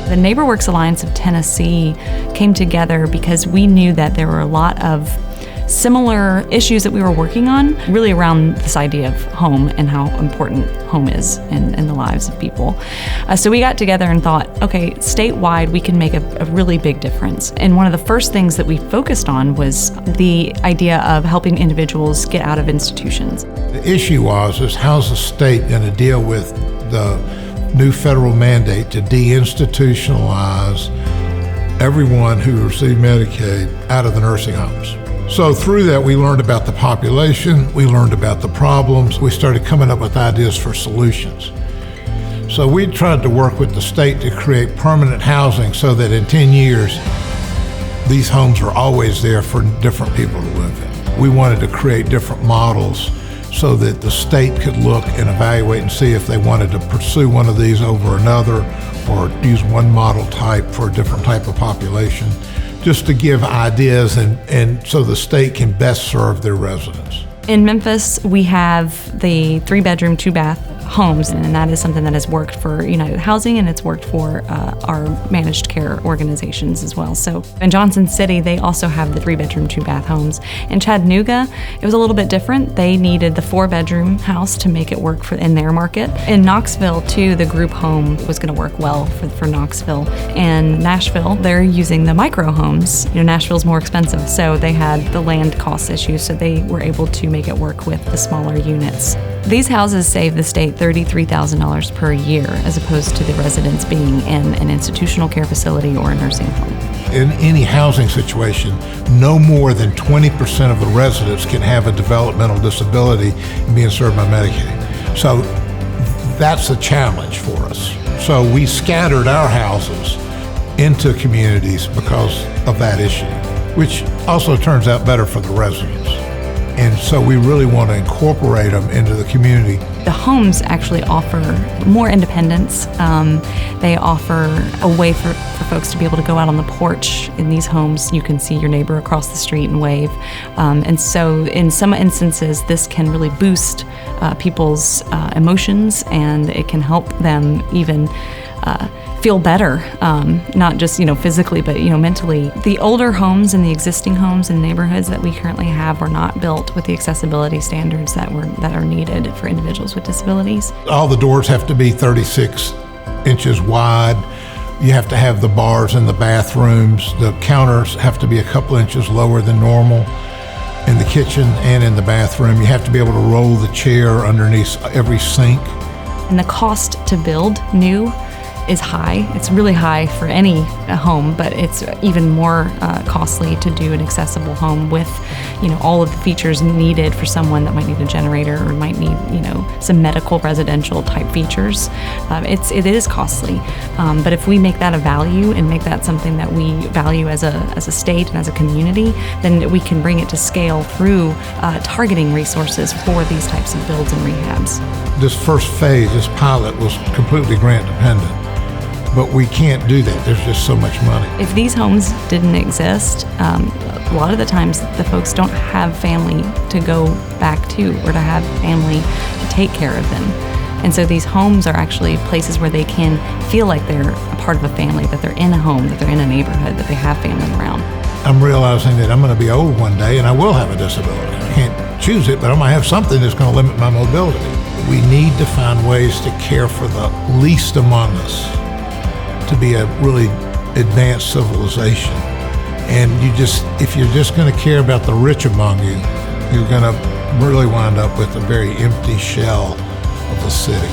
The Neighborworks Alliance of Tennessee came together because we knew that there were a lot of similar issues that we were working on, really around this idea of home and how important home is in the lives of people. So we got together and thought, okay, statewide we can make a really big difference. And one of the first things that we focused on was the idea of helping individuals get out of institutions. The issue is how's the state going to deal with the new federal mandate to deinstitutionalize everyone who received Medicaid out of the nursing homes. So through that, we learned about the population, we learned about the problems, we started coming up with ideas for solutions. So we tried to work with the state to create permanent housing so that in 10 years, these homes are always there for different people to live in. We wanted to create different models so that the state could look and evaluate and see if they wanted to pursue one of these over another or use one model type for a different type of population, just to give ideas and so the state can best serve their residents. In Memphis, we have the 3-bedroom, 2-bath homes, and that is something that has worked for United Housing, and it's worked for our managed care organizations as well. So in Johnson City, they also have the 3-bedroom, 2-bath homes. In Chattanooga, it was a little bit different. They needed the 4-bedroom house to make it work in their market. In Knoxville, too, the group home was going to work well for Knoxville. And Nashville, they're using the micro homes. Nashville's more expensive, so they had the land cost issues, so they were able to make it work with the smaller units. These houses save the state $33,000 per year, as opposed to the residents being in an institutional care facility or a nursing home. In any housing situation, no more than 20% of the residents can have a developmental disability and being served by Medicaid. So that's a challenge for us. So we scattered our houses into communities because of that issue, which also turns out better for the residents. And so we really want to incorporate them into the community. The homes actually offer more independence. They offer a way for folks to be able to go out on the porch. In these homes, you can see your neighbor across the street and wave. And so in some instances, this can really boost people's emotions, and it can help them even feel better, not just physically, but mentally. The older homes and the existing homes and neighborhoods that we currently have were not built with the accessibility standards that are needed for individuals with disabilities. All the doors have to be 36 inches wide. You have to have the bars in the bathrooms. The counters have to be a couple inches lower than normal in the kitchen and in the bathroom. You have to be able to roll the chair underneath every sink. And the cost to build new is high. It's really high for any home, but it's even more costly to do an accessible home with, all of the features needed for someone that might need a generator or might need, some medical residential type features. It is costly, but if we make that a value and make that something that we value as a state and as a community, then we can bring it to scale through targeting resources for these types of builds and rehabs. This first phase, this pilot, was completely grant dependent. But we can't do that. There's just so much money. If these homes didn't exist, a lot of the times the folks don't have family to go back to or to have family to take care of them. And so these homes are actually places where they can feel like they're a part of a family, that they're in a home, that they're in a neighborhood, that they have family around. I'm realizing that I'm going to be old one day and I will have a disability. I can't choose it, but I might have something that's going to limit my mobility. We need to find ways to care for the least among us, to be a really advanced civilization. And if you're just going to care about the rich among you, you're going to really wind up with a very empty shell of the city.